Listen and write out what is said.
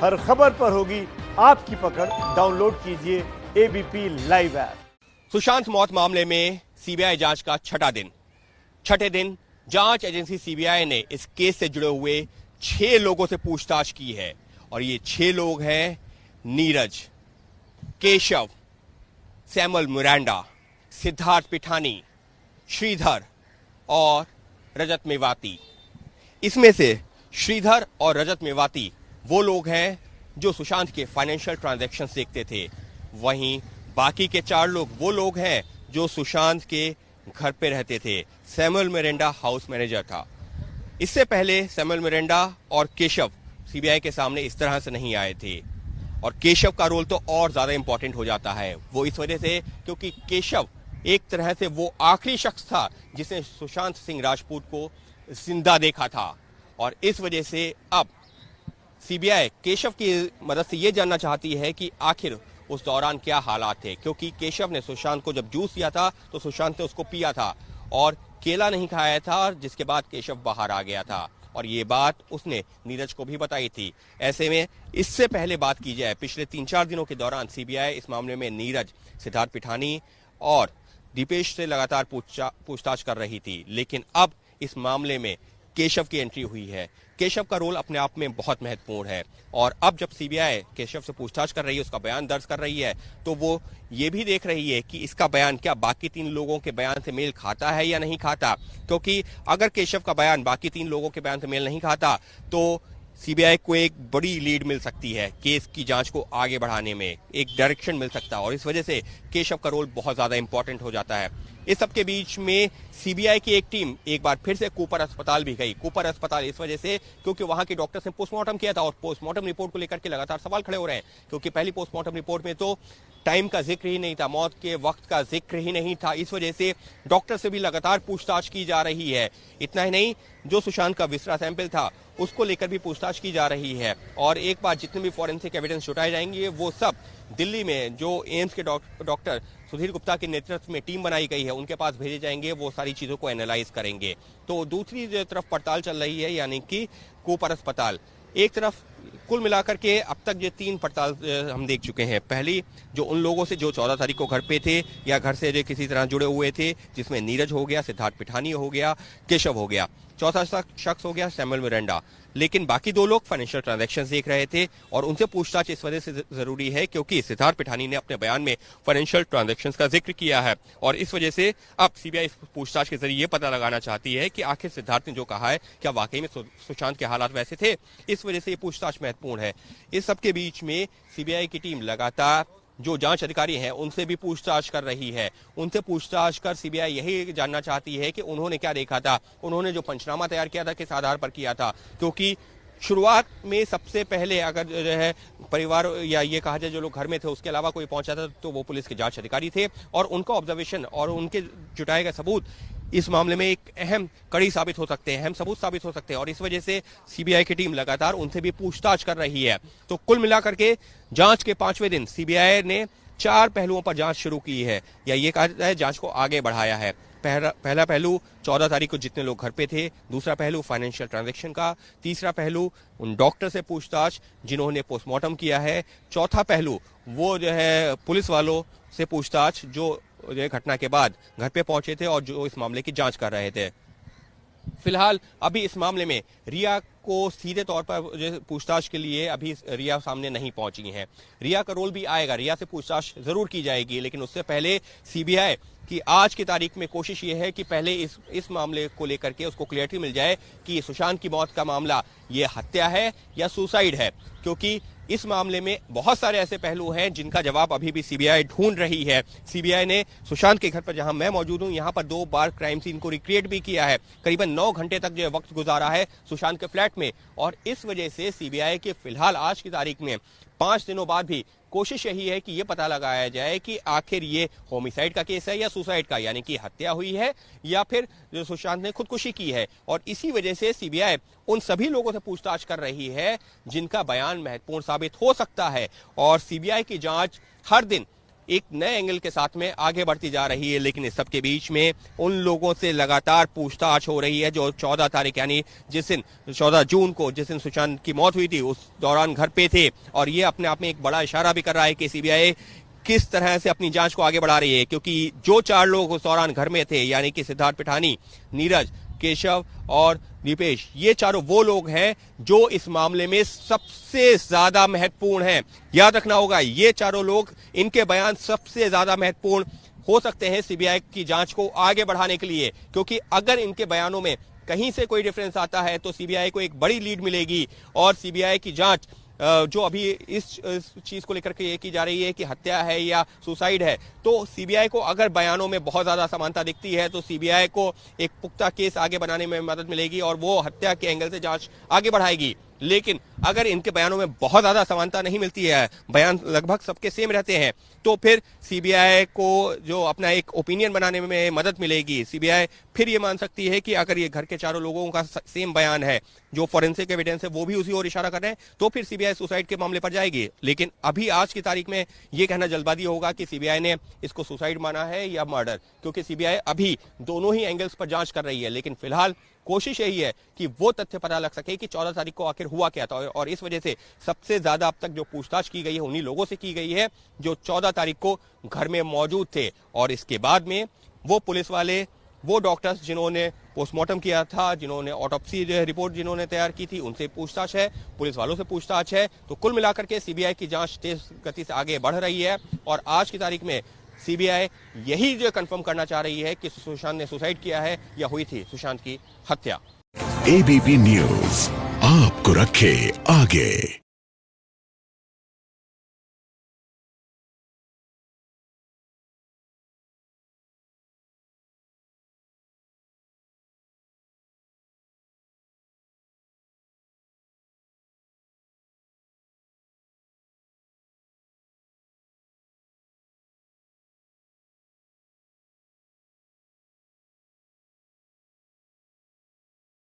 हर खबर पर होगी आपकी पकड़। डाउनलोड कीजिए एबीपी लाइव ऐप। सुशांत मौत मामले में सीबीआई जांच का छठे दिन जांच एजेंसी सीबीआई ने इस केस से जुड़े हुए 6 लोगों से पूछताछ की है और ये 6 लोग हैं नीरज, केशव, सैमुअल मिरांडा, सिद्धार्थ पिठानी, श्रीधर और रजत मेवाती। इसमें से श्रीधर और रजत मेवाती वो लोग हैं जो सुशांत के फाइनेंशियल ट्रांजैक्शंस देखते थे। वहीं बाकी के 4 लोग वो लोग हैं जो सुशांत के घर पे रहते थे। सैमुअल मिरांडा हाउस मैनेजर था। इससे पहले सैमुअल मिरांडा और केशव सीबीआई के सामने इस तरह से नहीं आए थे और केशव का रोल तो और ज्यादा इंपॉर्टेंट हो जाता है। वो इस वजह से क्योंकि केशव एक तरह से वो आखिरी शख्स था जिसने सुशांत सिंह राजपूत को जिंदा देखा था और इस वजह से अब सीबीआई केशव की मदद से यह जानना चाहती है कि आखिर उस दौरान क्या हालात थे, क्योंकि केशव ने सुशांत को जब जूस दिया था तो सुशांत ने उसको पिया था और केला नहीं खाया था, जिसके बाद केशव बाहर आ गया था और ये बात उसने नीरज को भी बताई थी। ऐसे में इससे पहले बात की जाए, पिछले 3-4 दिनों के दौरान सीबीआई इस मामले में नीरज, सिद्धार्थ पिठानी और दीपेश से लगातार पूछताछ कर रही थी, लेकिन अब इस मामले में केशव की एंट्री हुई है। केशव का रोल अपने आप में बहुत महत्वपूर्ण है और अब जब सीबीआई केशव से पूछताछ कर रही है, उसका बयान दर्ज कर रही है, तो वो ये भी देख रही है कि इसका बयान क्या बाकी 3 लोगों के बयान से मेल खाता है या नहीं खाता, क्योंकि अगर केशव का बयान बाकी 3 लोगों के बयान से मेल नहीं खाता तो सीबीआई को एक बड़ी लीड मिल सकती है, केस की जांच को आगे बढ़ाने में एक डायरेक्शन मिल सकता है और इस वजह से केशव का रोल बहुत ज्यादा इंपॉर्टेंट हो जाता है। इस सबके बीच में सीबीआई की एक टीम एक बार फिर से कूपर अस्पताल भी गई। कूपर अस्पताल इस वजह से क्योंकि वहां के डॉक्टर्स ने पोस्टमार्टम किया था और पोस्टमार्टम रिपोर्ट को लेकर के लगातार सवाल खड़े हो रहे हैं, क्योंकि पहली पोस्टमार्टम रिपोर्ट में तो टाइम का जिक्र ही नहीं था, मौत के वक्त का जिक्र ही नहीं था। इस वजह से डॉक्टर से भी लगातार पूछताछ की जा रही है। इतना ही नहीं, जो सुशांत का विसरा सैंपल था उसको लेकर भी पूछताछ की जा रही है और एक बार जितने भी फॉरेंसिक एविडेंस जुटाए जाएंगे वो सब दिल्ली में जो एम्स के डॉक्टर सुधीर गुप्ता के नेतृत्व में टीम बनाई गई है उनके पास भेजे जाएंगे। वो सारी चीजों को एनालाइज करेंगे। तो दूसरी तरफ पड़ताल चल रही है, यानी कि कूपर अस्पताल। एक तरफ कुल मिलाकर के अब तक ये 3 पड़ताल हम देख चुके हैं। पहली जो उन लोगों से जो 14 तारीख को घर पे थे या घर से जो किसी तरह जुड़े हुए थे, जिसमें नीरज हो गया, सिद्धार्थ पिठानी हो गया, केशव हो गया, चौथा शख्स हो गया सैमुअल मिरांडा। लेकिन बाकी 2 लोग फाइनेंशियल ट्रांजैक्शंस देख रहे थे और उनसे पूछताछ इस वजह से जरूरी है क्योंकि सिद्धार्थ पिठानी ने अपने बयान में फाइनेंशियल ट्रांजैक्शंस का जिक्र किया है और इस वजह से अब सीबीआई पूछताछ के जरिए ये पता लगाना चाहती है कि आखिर सिद्धार्थ ने जो कहा है क्या वाकई में सुशांत के हालात वैसे थे। इस वजह से ये पूछताछ महत्वपूर्ण है। इस सबके बीच में सीबीआई की टीम लगातार जो जांच अधिकारी हैं उनसे भी पूछताछ कर रही है। उनसे पूछताछ कर सीबीआई यही जानना चाहती है कि उन्होंने क्या देखा था, उन्होंने जो पंचनामा तैयार किया था किस आधार पर किया था, क्योंकि शुरुआत में सबसे पहले अगर जो है परिवार या ये कहा जाए जो लोग घर में थे उसके अलावा कोई पहुंचा था तो वो पुलिस के जांच अधिकारी थे और उनका ऑब्जर्वेशन और उनके जुटाए गए सबूत इस मामले में एक अहम कड़ी साबित हो सकते हैं, अहम सबूत साबित हो सकते हैं और इस वजह से सीबीआई की टीम लगातार उनसे भी पूछताछ कर रही है। तो कुल मिलाकर के जांच के 5वें दिन सीबीआई ने 4 पहलुओं पर जांच शुरू की है या ये कहा जाए जांच को आगे बढ़ाया है। पहला पहलू 14 तारीख को जितने लोग घर पे थे, दूसरा पहलू फाइनेंशियल ट्रांजैक्शन का, तीसरा पहलू उन डॉक्टर से पूछताछ जिन्होंने पोस्टमार्टम किया है, चौथा पहलू वो जो है पुलिस वालों से पूछताछ जो घटना के बाद घर पे पहुंचे थे और जो इस मामले की जांच कर रहे थे। फिलहाल अभी इस मामले में रिया को सीधे तौर पर पूछताछ के लिए अभी रिया सामने नहीं पहुंची है। रिया का रोल भी आएगा, रिया से पूछताछ जरूर की जाएगी, लेकिन उससे पहले सीबीआई की आज की तारीख में कोशिश ये है कि पहले इस मामले को लेकर के उसको क्लियरिटी मिल जाए कि सुशांत की मौत का मामला ये हत्या है या सुसाइड है, क्योंकि इस मामले में बहुत सारे ऐसे पहलू हैं जिनका जवाब अभी भी सीबीआई ढूंढ रही है। सीबीआई ने सुशांत के घर पर, जहां मैं मौजूद हूं, यहां पर 2 बार क्राइम सीन को रिक्रिएट भी किया है। करीबन 9 घंटे तक जो वक्त गुजारा है सुशांत के फ्लैट में और इस वजह से सीबीआई के फिलहाल आज की तारीख में 5 दिनों बाद भी कोशिश यही है कि ये पता लगाया जाए कि आखिर ये होमिसाइड का केस है या सुसाइड का, यानी कि हत्या हुई है या फिर जो सुशांत ने खुदकुशी की है। और इसी वजह से सीबीआई उन सभी लोगों से पूछताछ कर रही है जिनका बयान महत्वपूर्ण साबित हो सकता है और सीबीआई की जांच हर दिन एक नए एंगल के साथ में आगे बढ़ती जा रही है। लेकिन इस सबके बीच में उन लोगों से लगातार पूछताछ हो रही है जो 14 तारीख यानी जिस दिन 14 जून को जिस दिन सुशांत की मौत हुई थी उस दौरान घर पे थे। और ये अपने आप में एक बड़ा इशारा भी कर रहा है कि सीबीआई किस तरह से अपनी जांच को आगे बढ़ा रही है, क्योंकि जो 4 लोग उस दौरान घर में थे यानी कि सिद्धार्थ पिठानी, नीरज, केशव और दीपेश, ये चारों वो लोग हैं जो इस मामले में सबसे ज्यादा महत्वपूर्ण हैं। याद रखना होगा ये चारों लोग, इनके बयान सबसे ज्यादा महत्वपूर्ण हो सकते हैं सीबीआई की जांच को आगे बढ़ाने के लिए, क्योंकि अगर इनके बयानों में कहीं से कोई डिफरेंस आता है तो सीबीआई को एक बड़ी लीड मिलेगी और सीबीआई की जांच जो अभी इस चीज को लेकर के ये की जा रही है कि हत्या है या सुसाइड है, तो सीबीआई को अगर बयानों में बहुत ज्यादा समानता दिखती है तो सीबीआई को एक पुख्ता केस आगे बनाने में मदद मिलेगी और वो हत्या के एंगल से जांच आगे बढ़ाएगी। लेकिन अगर इनके बयानों में बहुत ज्यादा समानता नहीं मिलती है, बयान लगभग सबके सेम रहते हैं, तो फिर सीबीआई को जो अपना एक ओपिनियन बनाने में मदद मिलेगी। सीबीआई फिर ये मान सकती है कि अगर ये घर के चारों लोगों का सेम बयान है, जो फॉरेंसिक एविडेंस है वो भी उसी ओर इशारा कर रहे हैं, तो फिर सीबीआई सुसाइड के मामले पर जाएगी। लेकिन अभी आज की तारीख में ये कहना जल्दबाजी होगा कि सीबीआई ने इसको सुसाइड माना है या मर्डर, क्योंकि सीबीआई अभी दोनों ही एंगल्स पर जांच कर रही है। लेकिन फिलहाल कोशिश यही है कि वो तथ्य पता लग सके कि 14 तारीख को आखिर हुआ क्या था, और इस वजह से सबसे ज्यादा अब तक जो पूछताछ की गई है उन्हीं लोगों से की गई है जो 14 तारीख को घर में मौजूद थे। और इसके बाद में वो पुलिस वाले, वो डॉक्टर्स जिन्होंने पोस्टमार्टम किया था, जिन्होंने ऑटोप्सी रिपोर्ट जिन्होंने तैयार की थी, उनसे पूछताछ है, पुलिस वालों से पूछताछ है। तो कुल मिलाकर के सीबीआई की जांच तेज गति से आगे बढ़ रही है और आज की तारीख में सीबीआई यही जो कंफर्म करना चाह रही है कि सुशांत ने सुसाइड किया है या हुई थी सुशांत की हत्या। एबीपी न्यूज आपको रखे आगे।